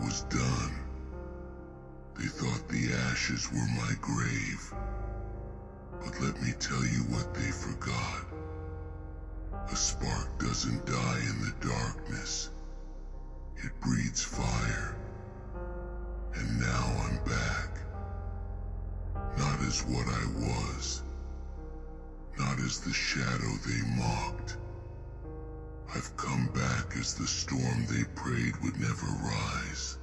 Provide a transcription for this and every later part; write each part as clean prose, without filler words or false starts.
was done. They thought the ashes were my grave. But let me tell you what they forgot. A spark doesn't die in the darkness. It breathes fire. And now I'm back. Not as what I was. Not as the shadow they mocked. I've come back as the storm they prayed would never rise.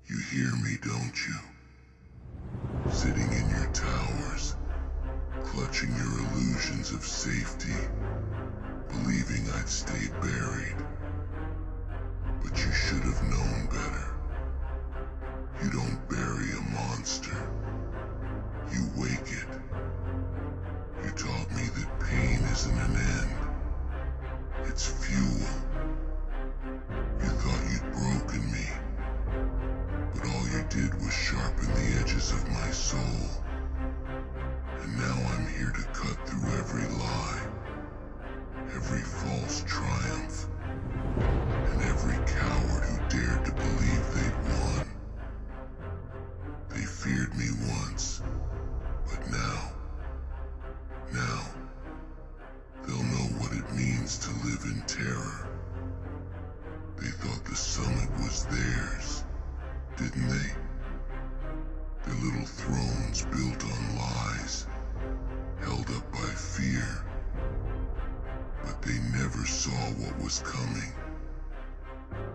You hear me, don't you? Sitting in your towers, clutching your illusions of safety, believing I'd stay buried. But you should have known better. You don't bury a monster. You wake it. You taught me that pain isn't an end. It's fuel. You thought you'd broken me, but all you did was sharpen the edges of my soul. And now I'm here to cut through every lie, every false triumph, and every coward who dared to believe they'd won. They feared me once, but now, they'll know what it means to live in terror. They thought the summit was theirs, didn't they? Their little thrones built on lies, held up by fear. But they never saw what was coming.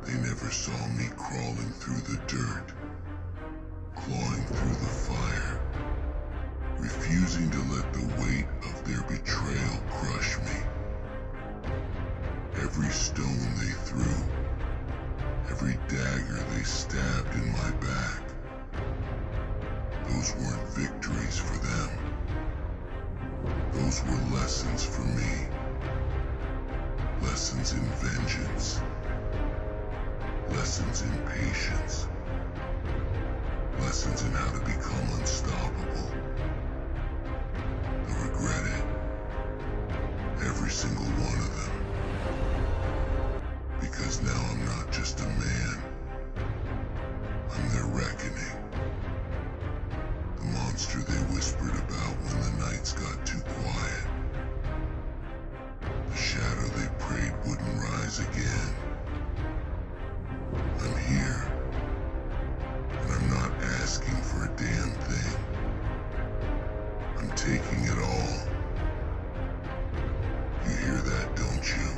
They never saw me crawling through the dirt, clawing through the fire, refusing to let the weight of their betrayal crush me. Every stone they threw, every dagger they stabbed in my back, those weren't victories for them. Those were lessons for me. Lessons in vengeance. Lessons in patience. Lessons in how to become unstoppable. I regret it. Every single one of them. Because now I'm not just a man. I'm their reckoning. The monster they whispered about when the nights got too quiet. The shadow they prayed wouldn't rise again. I'm here. And I'm not asking for a damn thing. I'm taking it all. You hear that, don't you?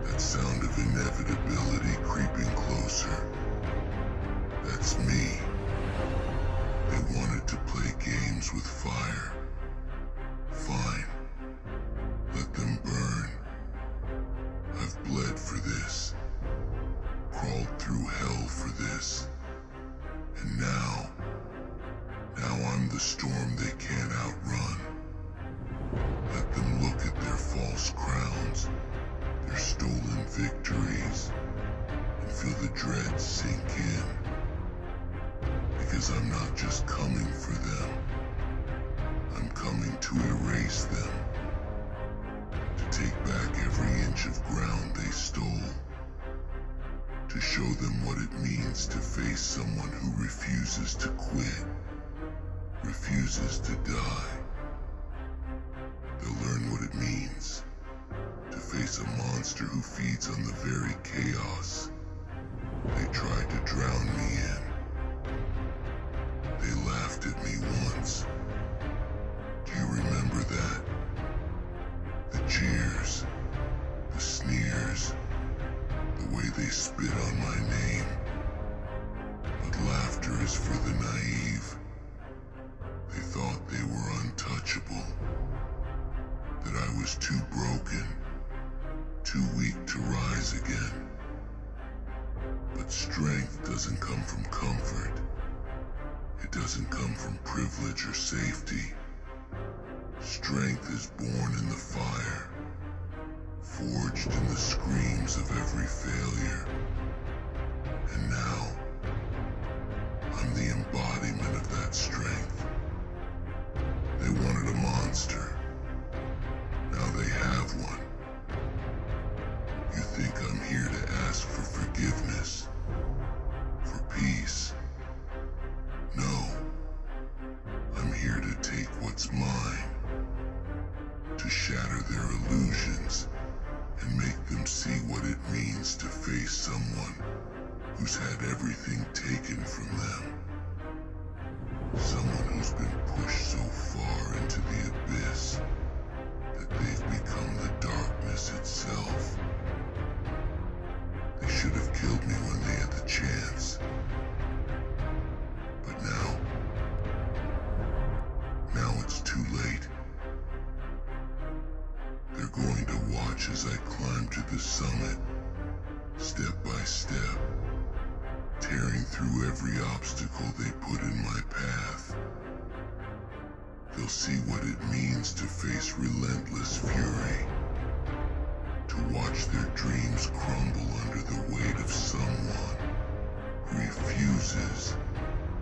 That sound of inevitability creeping closer. That's me. They wanted to play games with fire. Fine. Let them burn. I've bled for this. Crawled through hell for this. And now I'm the storm they can't outrun. Let them look at their false crowns, their stolen victories, and feel the dread sink in. Because I'm not just coming for them. I'm coming to erase them. To take back every inch of ground they stole. To show them what it means to face someone who refuses to quit, refuses to die. They'll learn what it means to face a monster who feeds on the very chaos they tried to drown me in. They laughed at me once. Do you remember that? The jeers, the sneers, the way they spit on my name. But laughter is for the naive. They thought they were untouchable. That I was too broken, too weak to rise again. But strength doesn't come from comfort. It doesn't come from privilege or safety. Strength is born in the fire, forged in the screams of every failure. And now, I'm the embodiment of that strength. They wanted a monster. Now they have one. You think I'm here to ask for forgiveness? what's mine, to shatter their illusions and make them see what it means to face someone who's had everything taken from them. Someone who's been pushed so far into the abyss that they've become the darkness itself. They should have killed me when they had the chance. But now it's too late. They're going to watch as I climb to the summit, step by step, tearing through every obstacle they put in my path. They'll see what it means to face relentless fury, to watch their dreams crumble under the weight of someone who refuses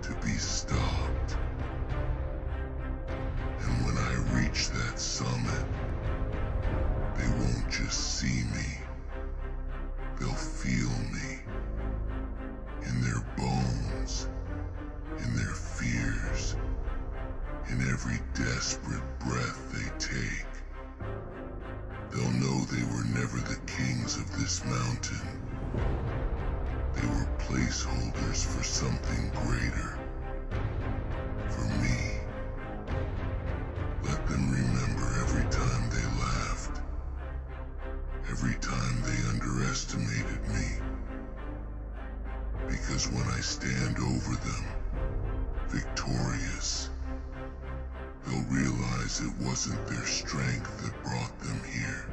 to be stopped. And when I reach that summit, they won't just see me, they'll feel me. In their bones, in their fears, in every desperate breath they take. They'll know they were never the kings of this mountain. They were placeholders for something greater. For me. Let them remember every time they laughed, every time they underestimated me. Because when I stand over them, victorious, they'll realize it wasn't their strength that brought them here.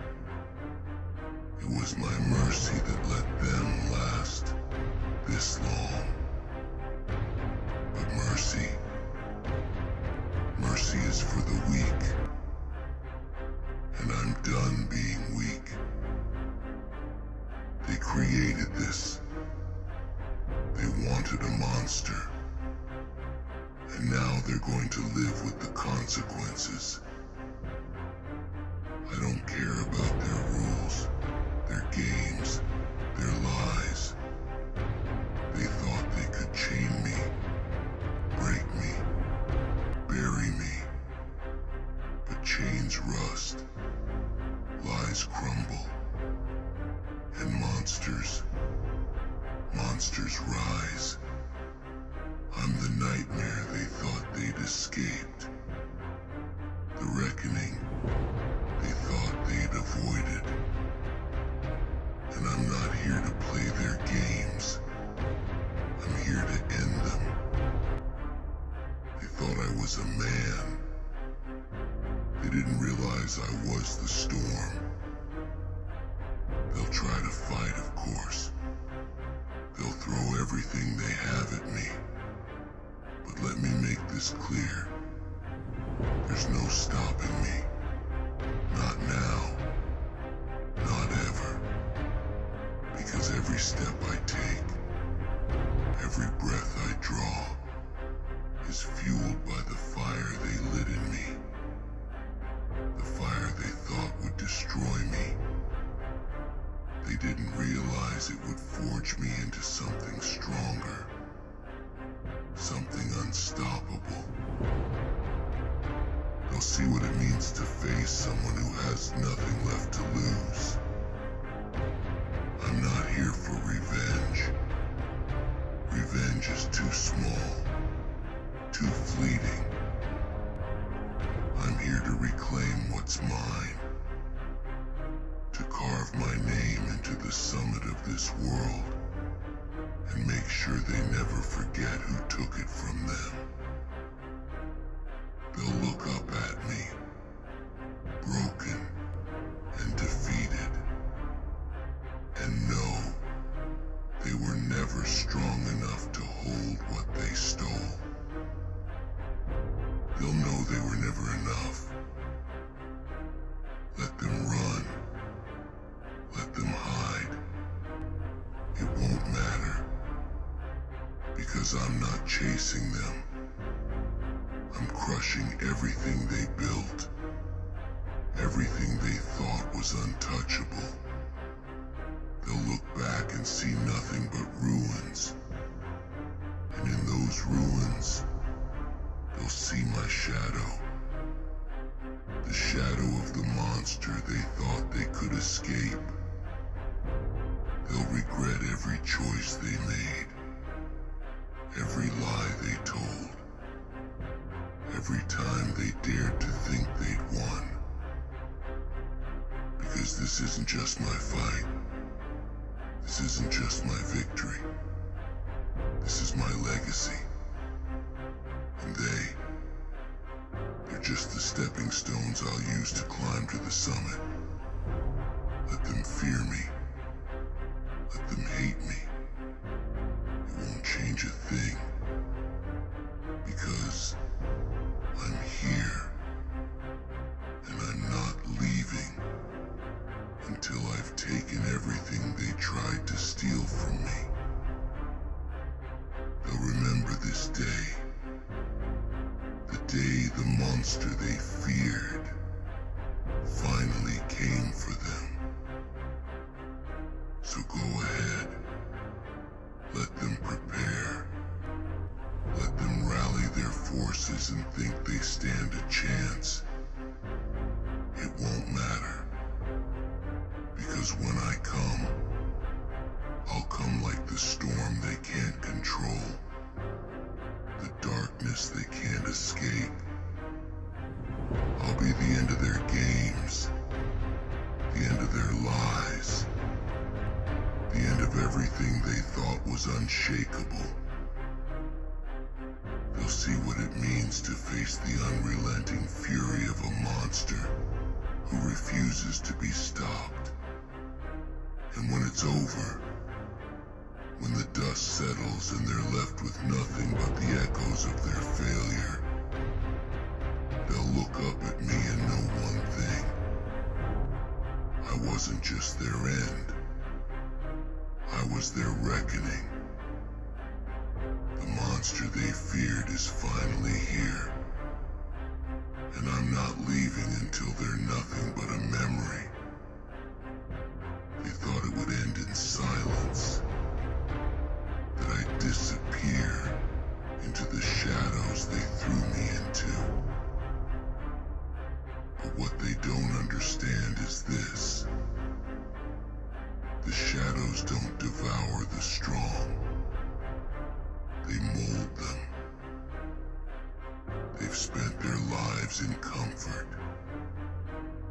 It was my mercy that let them last this long. But mercy is for the weak. And I'm done being weak. They created this. They wanted a monster. And now they're going to live with the consequences. I don't care about their rules, their games, their lies. They thought they could chain me, break me, bury me. But chains rust, lies crumble, and monsters rise. I'm the nightmare they thought they'd escaped. The reckoning they thought they'd avoided. And I'm not here to play their games. I'm here to end them. They thought I was a man. They didn't realize I was the storm. They'll try to fight, of course. They'll throw everything they have at me. But let me make this clear. There's no stopping me. Not now. Not ever. Because every step I take, every breath I draw, is fueled by the fire they lit in me. The fire they thought would destroy me. They didn't realize it would forge me into something stronger. Something unstoppable. They'll see what it means to face someone who has nothing left to lose. I'm not here for revenge. Revenge is too small, too fleeting. I'm here to reclaim what's mine. To carve my name into the summit of this world and make sure they never forget who took it from them. They'll look up at me, broken and defeated, and know they were never strong enough to hold what they stole. They'll know they were never enough. Let them run. Let them hide. It won't matter. Because I'm not chasing them. I'm crushing everything they built. Everything they thought was untouchable. They'll look back and see nothing but ruins. And in those ruins, they'll see my shadow. shadow of the monster they thought they could escape. They'll regret every choice they made, every lie they told, every time they dared to think they'd won. Because this isn't just my fight. This isn't just my victory. This is my legacy. And they're just the stepping stones I'll use to climb to the summit. Let them fear me. Let them hate me. It won't change a thing. Because I'm here. And I'm not leaving until I've taken everything they tried to steal from me. They'll remember this day. The day the monster they feared finally came for them. So go ahead. Let them prepare. Let them rally their forces and think they stand a chance. It won't matter. Because when I come, I'll come like the storm they can't control. The darkness they can't escape. I'll be the end of their games. The end of their lies. The end of everything they thought was unshakable. They'll see what it means to face the unrelenting fury of a monster who refuses to be stopped. And when it's over, when the dust settles and they're left with nothing but the echoes of their failure, they'll look up at me and know one thing. I wasn't just their end. I was their reckoning. The monster they feared is finally here. And I'm not leaving until they're nothing but a memory. They thought it would end in silence. That I'd disappear into the shadows they threw me into. But what they don't understand is this. The shadows don't devour the strong. They mold them. They've spent their lives in comfort,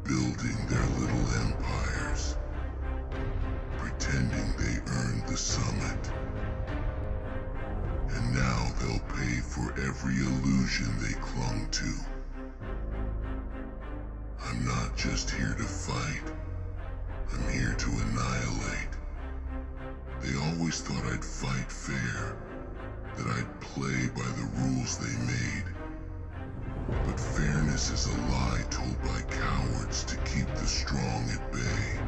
building their little empires, pretending they earned the summit. And now they'll pay for every illusion they clung to. I'm not just here to fight. I'm here to annihilate. They always thought I'd fight fair, that I'd play by the rules they made. But fairness is a lie told by cowards to keep the strong at bay.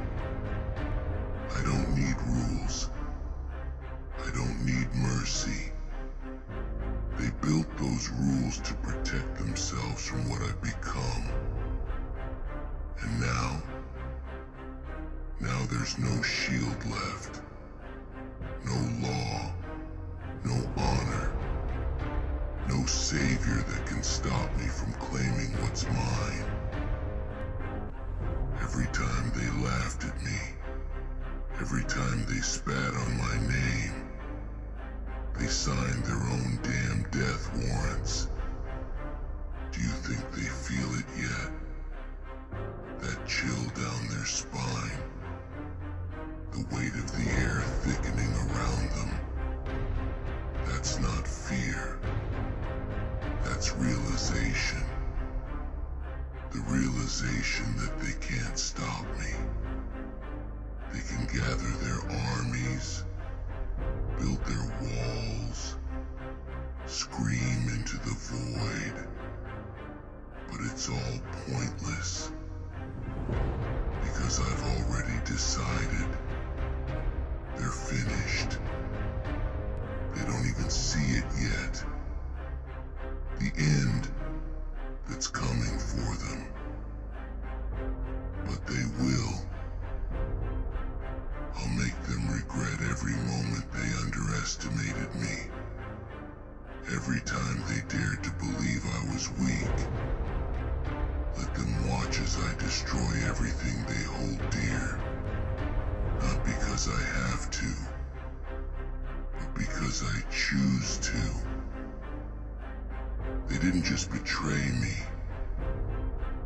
I don't need rules. I don't need mercy. They built those rules to protect themselves from what I've become. And now there's no shield left. No law. No honor. No savior that can stop me from claiming what's mine. Every time they laughed at me, every time they spat on my name, they signed their own damn death warrants. Do you think they feel it yet? That chill down their spine, the weight of the air thickening around them. That's not fear. That's realization. The realization that they can't stop me. They can gather their armies, build their walls, scream into the void. But it's all pointless. Because I've already decided. They're finished. They don't even see it yet. The end that's coming for them. But they will. I'll make them regret every moment they underestimated me. Every time they dared to believe I was weak. Let them watch as I destroy everything they hold dear. Not because I have to, but because I choose to. They didn't just betray me,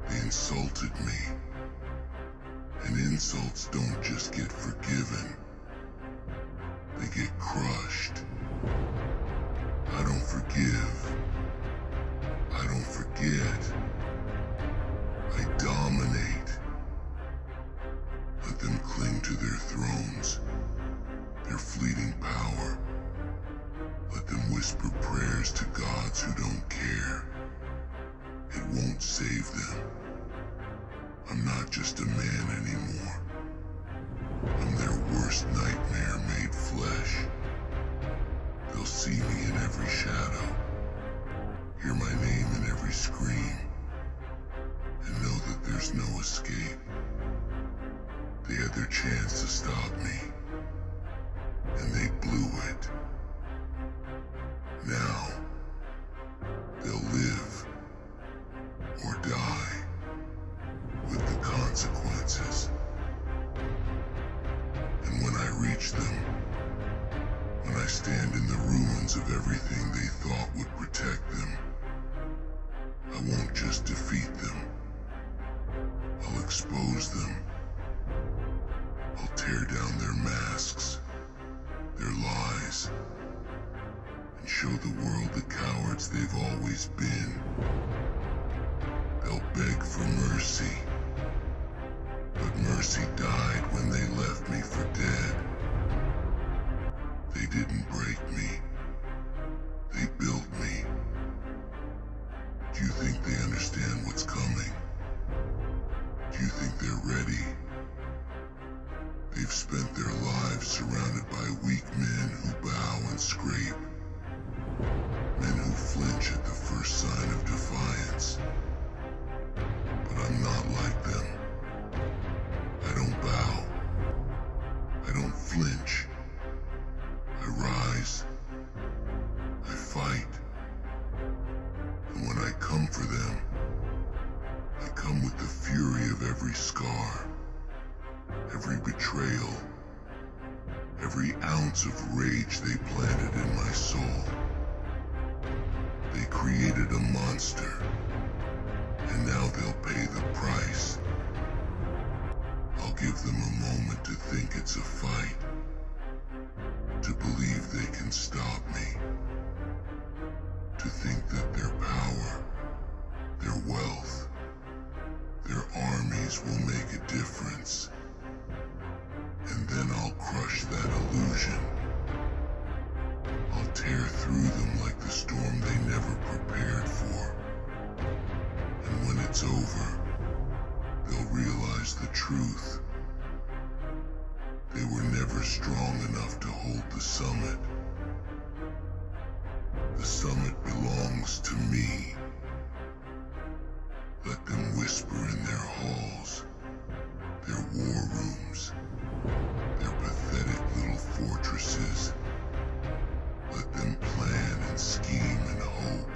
they insulted me. And insults don't just get forgiven, they get crushed. I don't forgive. I don't forget. I dominate. Let them cling to their thrones, their fleeting power. Let them whisper prayers to gods who don't care. It won't save them. I'm not just a man anymore. I'm their worst nightmare made flesh. They'll see me in every shadow, hear my name in every scream, and know that there's no escape. They had their chance to stop me, and they blew it. Now, they'll live or die with the consequences. And when I reach them, when I stand in the ruins of everything they thought would protect them, I won't just defeat them. I'll expose them. I'll tear down their masks, their lies, and show the world the cowards they've always been. They'll beg for mercy, but mercy died when they left me for dead. They didn't break me, they built me. Do you think they understand what's coming? Do you think they're ready? They've spent their lives surrounded by weak men who bow and scrape. Men who flinch at the first sign of defiance. But I'm not like them. I don't bow. I don't flinch. I rise. I fight. And when I come for them, I come with the fury of every scar, every betrayal, every ounce of rage they planted in my soul. They created a monster, and now they'll pay the price. I'll give them a moment to think it's a fight, to believe they can stop me, to think that their power, their wealth, their armies will make a difference. And then I'll crush that illusion. I'll tear through them like the storm they never prepared for. And when it's over, they'll realize the truth. They were never strong enough to hold the summit. The summit belongs to me. Let them whisper in their halls, their war rooms, their pathetic little fortresses. Let them plan and scheme and hope.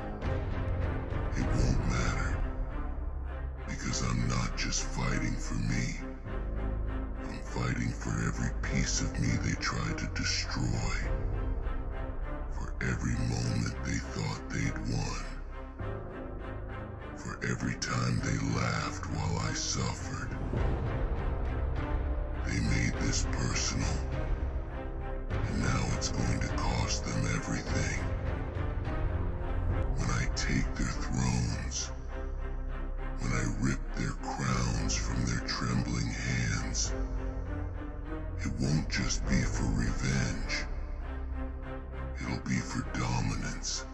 It won't matter, because I'm not just fighting for me. I'm fighting for every piece of me they tried to destroy. For every moment they thought they'd won. For every time they laughed while I suffered. They made this personal, and now it's going to cost them everything. When I take their thrones, when I rip their crowns from their trembling hands, it won't just be for revenge. It'll be for dominance.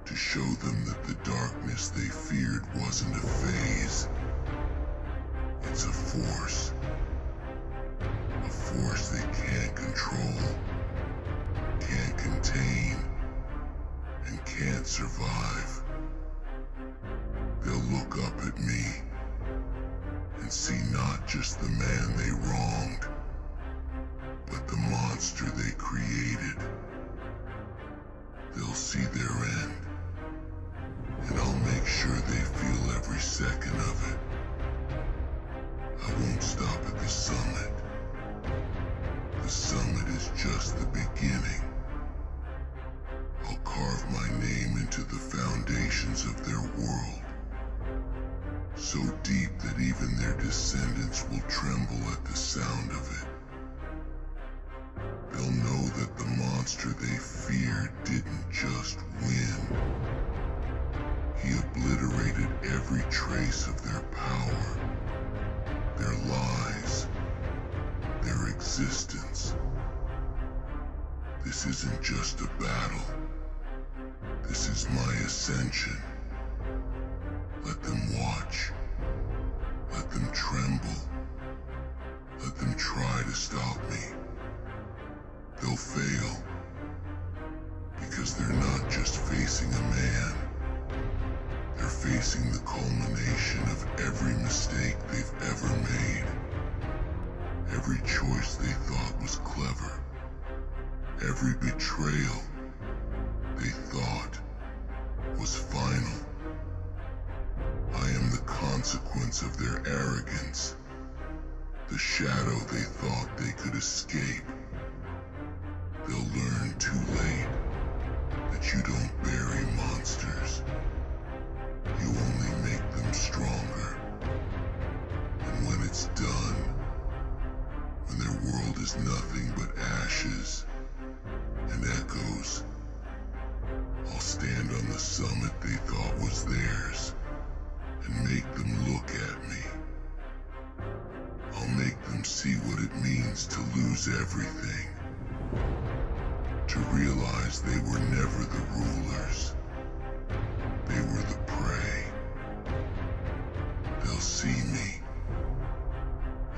To show them that the darkness they feared wasn't a phase. It's a force. A force they can't control, can't contain, and can't survive. They'll look up at me and see not just the man they wronged, but the monster they created. They'll see their end, and I'll make sure they feel every second of it. so deep that even their descendants will tremble at the sound of it. They'll know that the monster they feared didn't just win. He obliterated every trace of their power, their lies, their existence. This isn't just a battle. This is my ascension. Let them watch. Let them tremble. Let them try to stop me. They'll fail. Because they're not just facing a man. They're facing the culmination of every mistake they've ever made. Every choice they thought was clever. Every betrayal they thought was final. I am the consequence of their arrogance, the shadow they thought they could escape. They'll learn too late that you don't bury monsters. You only make them stronger. And when it's done, when their world is nothing but ashes and echoes, I'll stand on the summit they thought was theirs and make them look at me. I'll make them see what it means to lose everything, to realize they were never the rulers. They were the prey. They'll see me,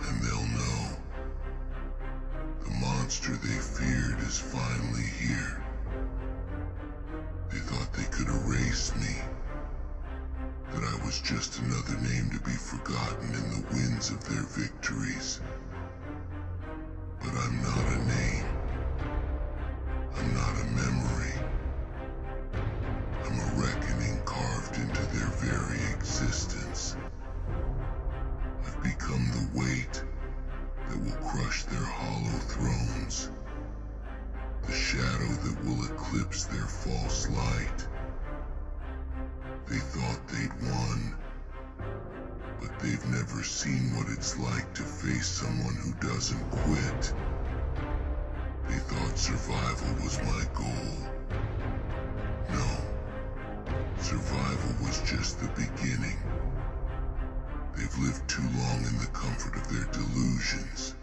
and they'll know. The monster they feared is finally here. They thought they could erase me, that I was just another name to be forgotten in the winds of their victories. But I'm not a name. I'm not a memory. I'm a reckoning carved into their very existence. I've become the weight that will crush their hollow thrones, the shadow that will eclipse their false light. They thought they'd won, but they've never seen what it's like to face someone who doesn't quit. They thought survival was my goal. No, survival was just the beginning. They've lived too long in the comfort of their delusions,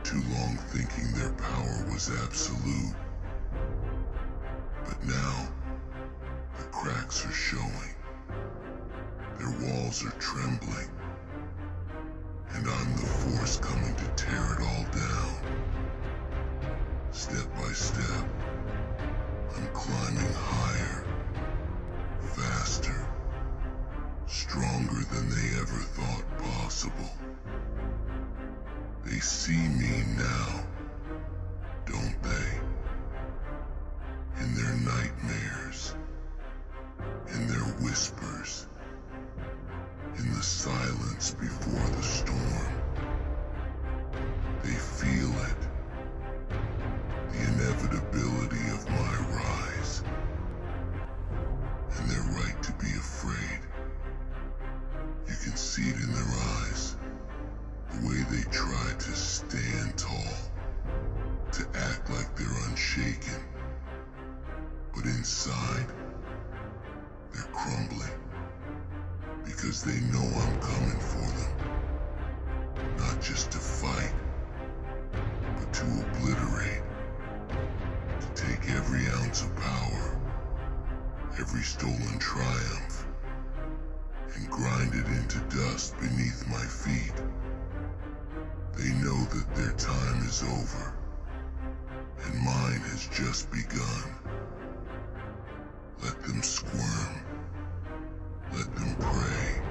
too long thinking their power was absolute. But now, the cracks are showing. Their walls are trembling. And I'm the force coming to tear it all down. Step by step, I'm climbing higher, faster, stronger than they ever thought possible. They see me now, don't they? In their nightmares, in their whispers, in the silence before the storm. They feel it, the inevitability of my rise. And they're right to be afraid. You can see it in their eyes, the way they try to stand tall, to act like they're unshaken. But inside, they're crumbling, because they know I'm coming for them. Not just to fight, but to obliterate, to take every ounce of power, every stolen triumph, and grind it into dust beneath my feet. They know that their time is over, and mine has just begun. Let them squirm. Let them pray.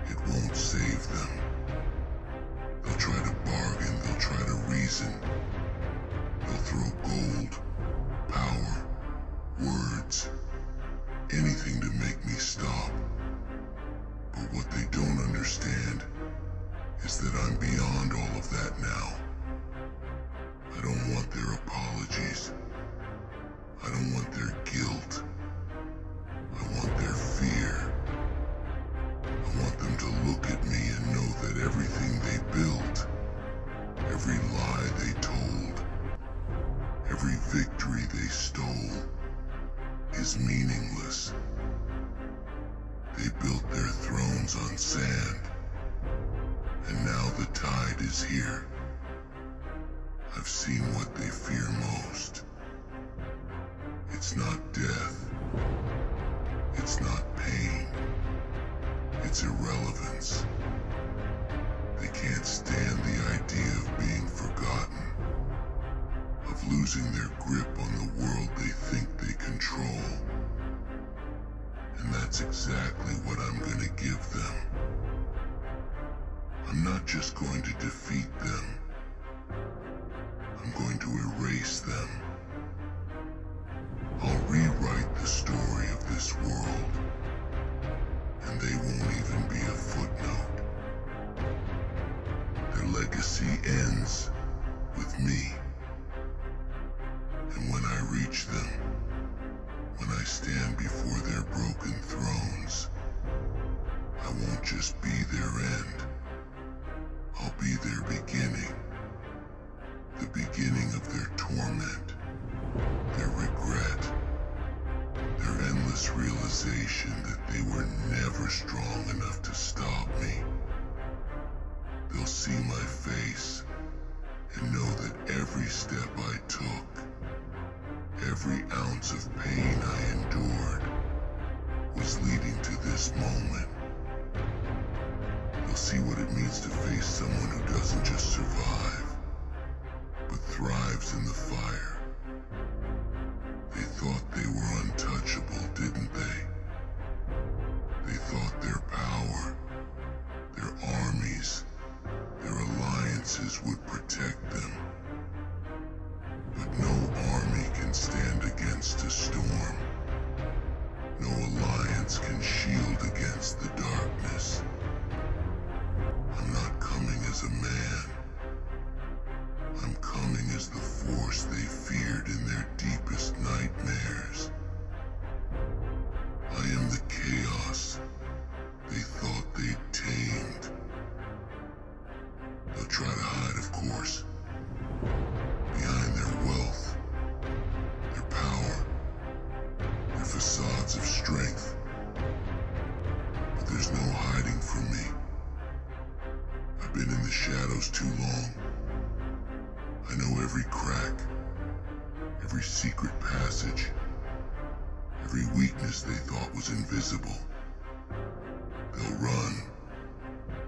It won't save them. They'll try to bargain, they'll try to reason. They'll throw gold, power, words, anything to make me stop. But what they don't understand is that I'm beyond all of that now. I don't want their apologies. I don't want their guilt. I want their fear. They built their thrones on sand, and now the tide is here. I've seen what they fear most. It's not death. It's not pain. It's irrelevance. They can't stand the idea of being forgotten, of losing their grip on the world they think they control. And that's exactly what I'm gonna give them. I'm not just going to defeat them. I'm going to erase them. I'll rewrite the story of this world, and they won't even be a footnote. Their legacy ends with me. And when I reach them, when I stand before their broken thrones, I won't just be their end. I'll be their beginning. The beginning of their torment, their regret, their endless realization that they were never strong enough to stop me. They'll see my face and know that every step I took, every ounce of pain I endured, was leading to this moment. They'll see what it means to face someone who doesn't just survive, but thrives in the fire. They thought they were untouchable, didn't they? They thought their power, their armies, their alliances would protect them. But no army can stand against a storm. No alliance can shield against the darkness. I'm not coming as a man. I'm coming as the force they feared in their deepest nightmares. I am the chaos they thought they'd tamed. They'll try to hide, of course, behind their wealth, their power, their facades of strength. But there's no hiding from me. I've been in the shadows too long. I know every crack, every secret passage, every weakness they thought was invisible. They'll run,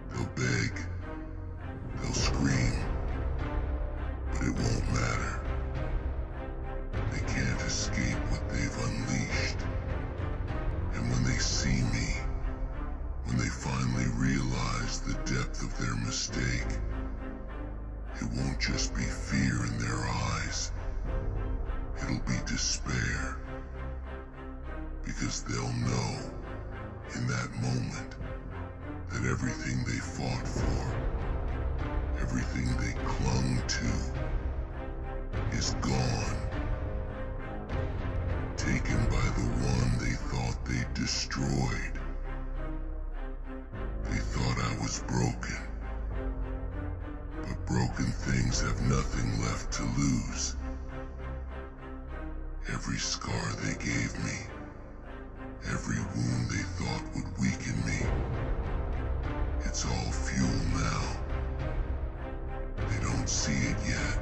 they'll beg, they'll scream, but it won't matter. They can't escape what they've unleashed. And when they see me, when they finally realize the depth of their mistake, it won't just be fear in their eyes. It'll be despair. Because they'll know, in that moment, that everything they fought for, everything they clung to, is gone. Taken by the one they thought they'd destroyed. They thought I was broken. But broken things have nothing left to lose. Every scar they gave me, every wound they thought would weaken me, it's all fuel now. They don't see it yet,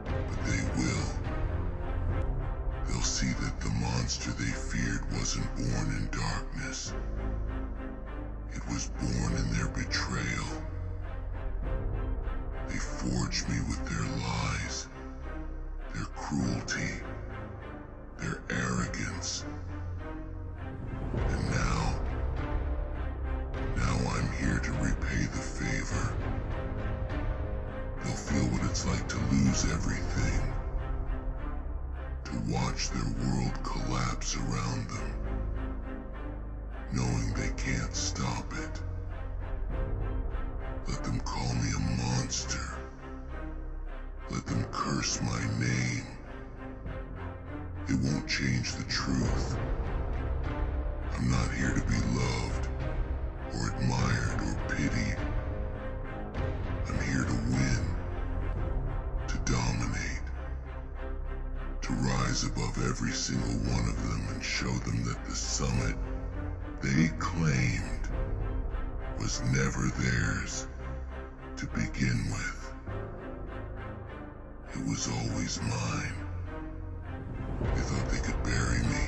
but they will. They'll see that the monster they feared wasn't born in darkness. It was born in their betrayal. They forged me with their lies, their cruelty, their arrogance. And now I'm here to repay the favor. They'll feel what it's like to lose everything, to watch their world collapse around them, knowing they can't stop it. Let them call me a monster. Let them curse my name. It won't change the truth. I'm not here to be loved, or admired, or pitied. I'm here to win, to dominate, to rise above every single one of them and show them that the summit they claimed was never theirs to begin with. It was always mine. They thought they could bury me,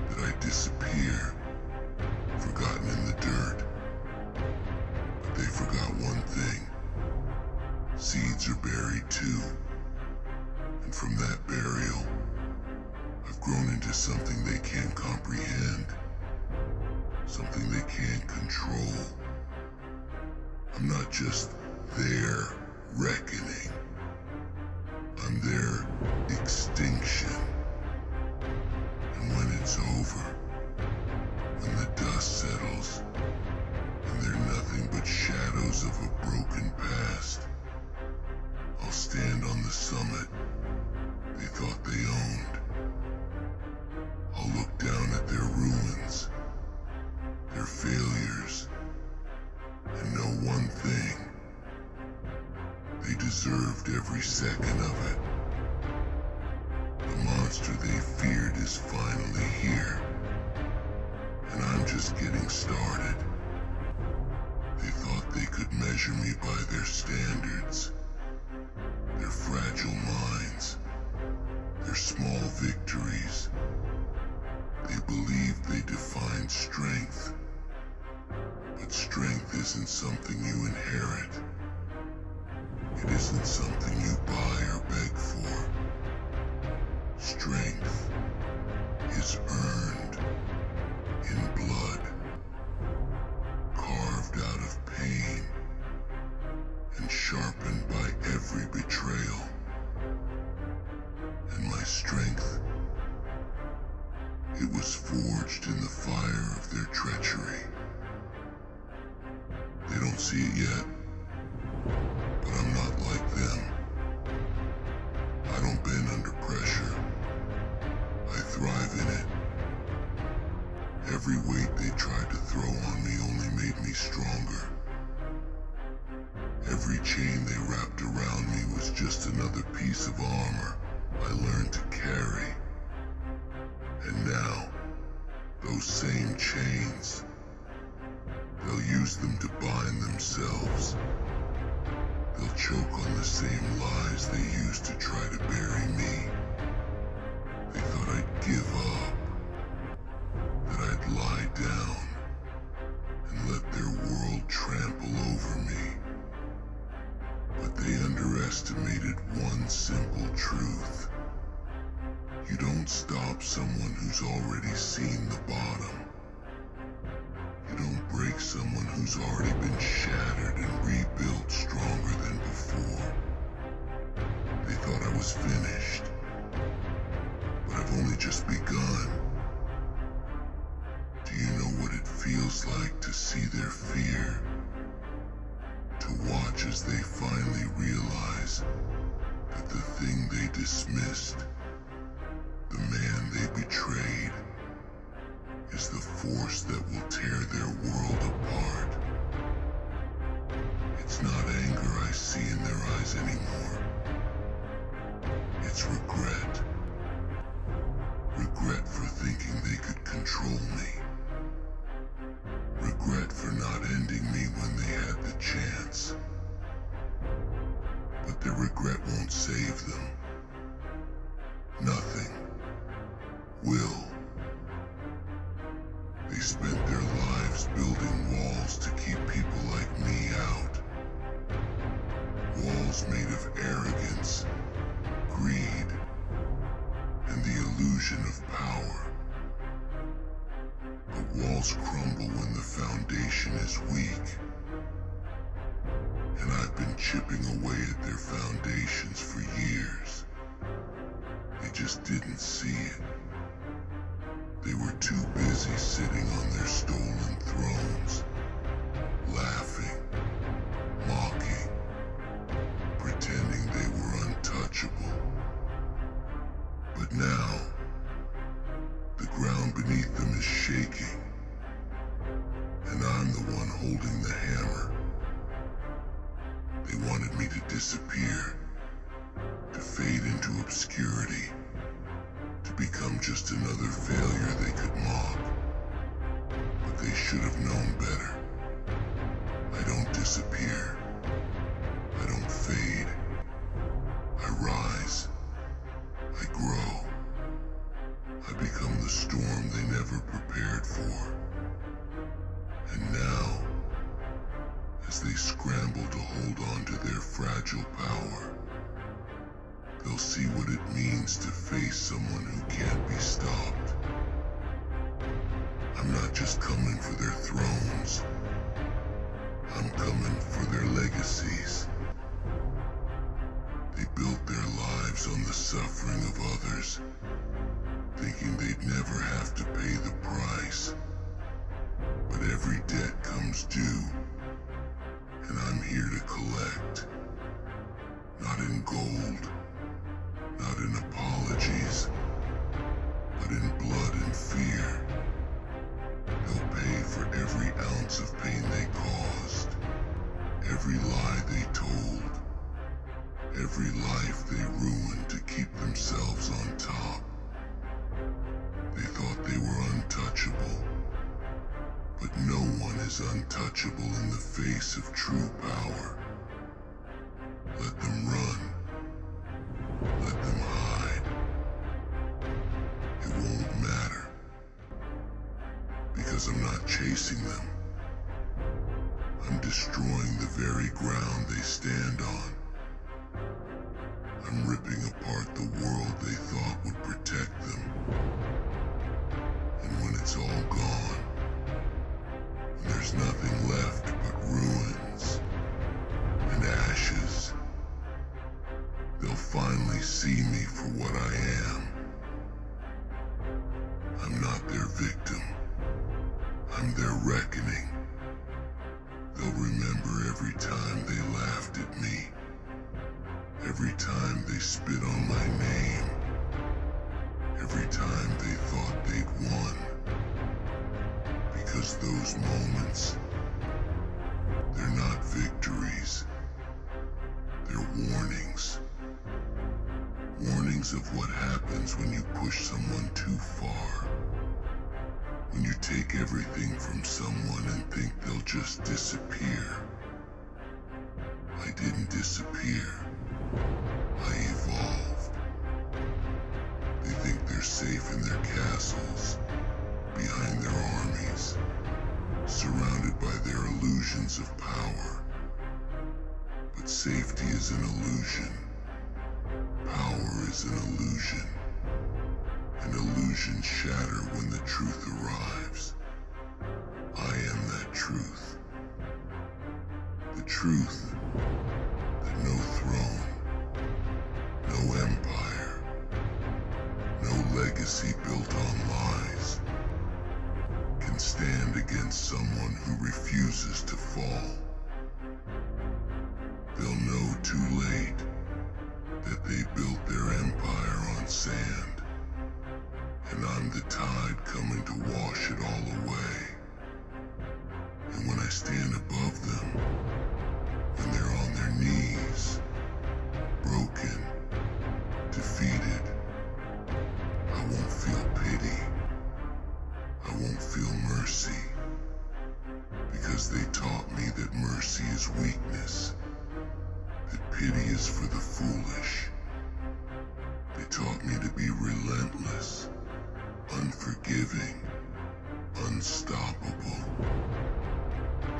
that I'd disappear, forgotten in the dirt. But they forgot one thing. Seeds are buried too. And from that burial, I've grown into something they can't comprehend, something they can't control. I'm not just their reckoning, I'm their extinction. And when it's over, when the dust settles, and they're nothing but shadows of a broken past, I'll stand on the summit they thought they owned. I'll look down at their ruins, their failures, and know one thing. They deserved every second of it. The monster they feared is finally here, and I'm just getting started. They thought they could measure me by their standards, their fragile minds, their small victories. They believed they defined strength, but strength isn't something you inherit. It isn't something you buy or beg for. Strength is earned in blood, carved out of pain, and sharpened by every betrayal. And my strength, it was forged in the fire of their treachery. They don't see it yet, but I'm not like them. I don't bend under pressure. I thrive in it. Every weight they tried to throw on me only made me stronger. Every chain they wrapped around me was just another piece of armor I learned to carry. And now, those same chains, they'll use them to bind themselves. They'll choke on the same lies they used to try to bury me. They thought I'd give up, that I'd lie down and let their world trample over me. But they underestimated one simple truth. You don't stop someone who's already seen the bottom. You don't break someone who's already been shattered and rebuilt stronger than before. They thought I was finished, but I've only just begun. Do you know what it feels like to see their fear? To watch as they finally realize that the thing they dismissed, the man they betrayed, is the force that will tear their world apart. It's not anger I see in their eyes anymore. It's regret. Regret for thinking they could control me. Regret for not ending me when they had the chance. But their regret won't save them. Nothing will. They spent their lives building walls to keep people like me out. Walls made of arrogance, greed, and the illusion of power. But walls crumble when the foundation is weak. And I've been chipping away at their foundations for years. They just didn't see it. They were too busy sitting on their stolen thrones, laughing, mocking, pretending they were untouchable. But now, the ground beneath them is shaking, and I'm the one holding the hammer. They wanted me to disappear, to fade into obscurity, to become just another failure they could mock. they should have known better. I don't disappear. I don't fade. I rise. I grow. I become the storm they never prepared for. And now, as they scramble to hold on to their fragile power, they'll see what it means to face someone who can't be stopped. I'm not just coming for their thrones. I'm coming for their legacies. They built their lives on the suffering of others, thinking they'd never have to pay the price. But every debt comes due, and I'm here to collect. Not in gold, not in apologies, but in blood and fear. They'll pay for every ounce of pain they caused, every lie they told, every life they ruined to keep themselves on top. They thought they were untouchable, but no one is untouchable in the face of true power. Let them run. Let them hide. It won't matter, because I'm not chasing them. I'm destroying the very ground they stand on. I'm ripping apart the world they thought would protect them. And when it's all gone, and there's nothing left but ruins and ashes, they'll finally see me for what I am. I'm not their victim. I'm their reckoning. They'll remember every time they laughed at me, every time they spit on my name, every time they thought they'd won. Because those moments, they're not victories. They're warnings. Warnings of what happens when you push someone too far. When you take everything from someone and think they'll just disappear. I didn't disappear. I evolved. They think they're safe in their castles, behind their armies, surrounded by their illusions of power. But safety is an illusion. Power is an illusion. And illusions shatter when the truth arrives. I am that truth. The truth that no throne, no empire, no legacy built on lies can stand against someone who refuses to fall. They'll know too late that they built their empire on sand. And I'm the tide coming to wash it all away. And when I stand above them, when they're on their knees, broken, defeated, I won't feel pity. I won't feel mercy. Because they taught me that mercy is weakness, that pity is for the foolish. They taught me to be relentless, unforgiving, unstoppable.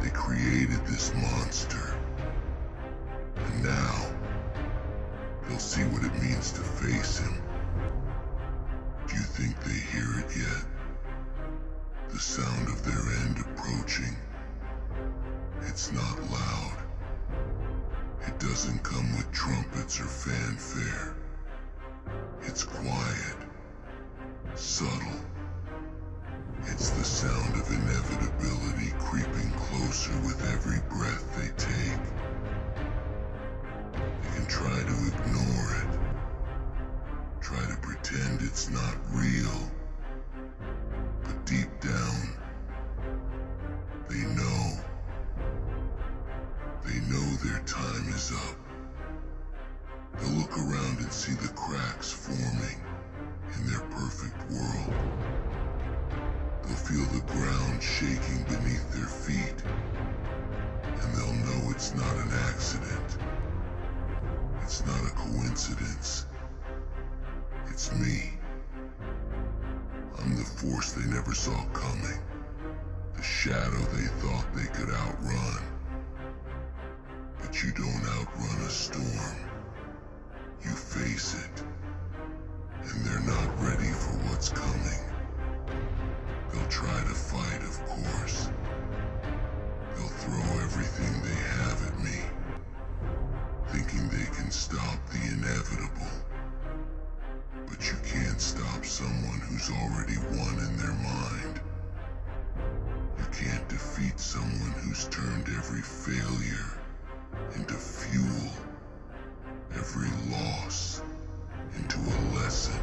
They created this monster, and now they'll see what it means to face him. Do you think they hear it yet? The sound of their end approaching. It's not loud. It doesn't come with trumpets or fanfare. It's quiet, subtle. It's the sound of inevitability creeping closer with every breath they take. They can try to ignore it, try to pretend it's not real, but deep down, they know their time is up. They'll look around and see the cracks forming in their perfect world. They'll feel the ground shaking beneath their feet, and they'll know it's not an accident. It's not a coincidence. It's me. I'm the force they never saw coming. The shadow they thought they could outrun. But you don't outrun a storm. You face it. And they're not ready for what's coming. They'll try to fight, of course. They'll throw everything they have at me, thinking they can stop the inevitable. But you can't stop someone who's already won in their mind. You can't defeat someone who's turned every failure into fuel, every loss into a lesson.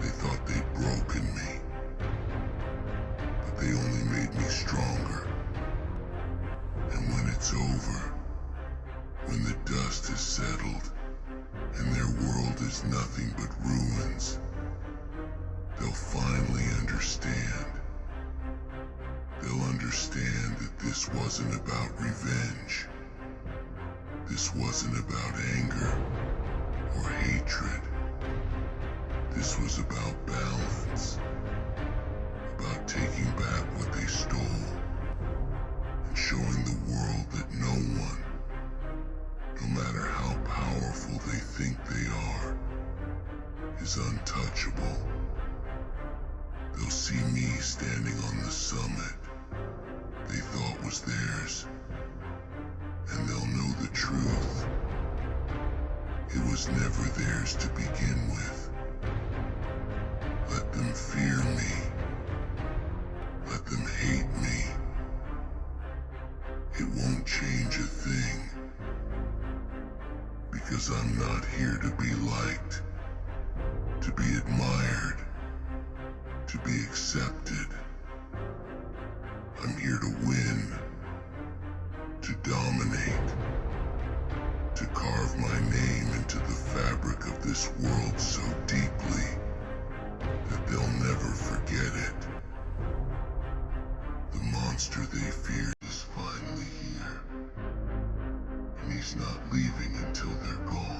They thought they'd broken me, but they only made me stronger. And when it's over, when the dust has settled, and their world is nothing but ruins, they'll finally understand. They'll understand that this wasn't about revenge. This wasn't about anger or hatred. This was about balance, about taking back what they stole, and showing the world that no one, no matter how powerful they think they are, is untouchable. They'll see me standing on the summit they thought was theirs, and they'll know the truth. It was never theirs to begin with. Let them fear me. Let them hate me. It won't change a thing. Because I'm not here to be liked, to be admired, to be accepted. I'm here to win, to dominate, to carve my name into the fabric of this world so deeply that they'll never forget it. The monster they feared is finally here, and he's not leaving until they're gone.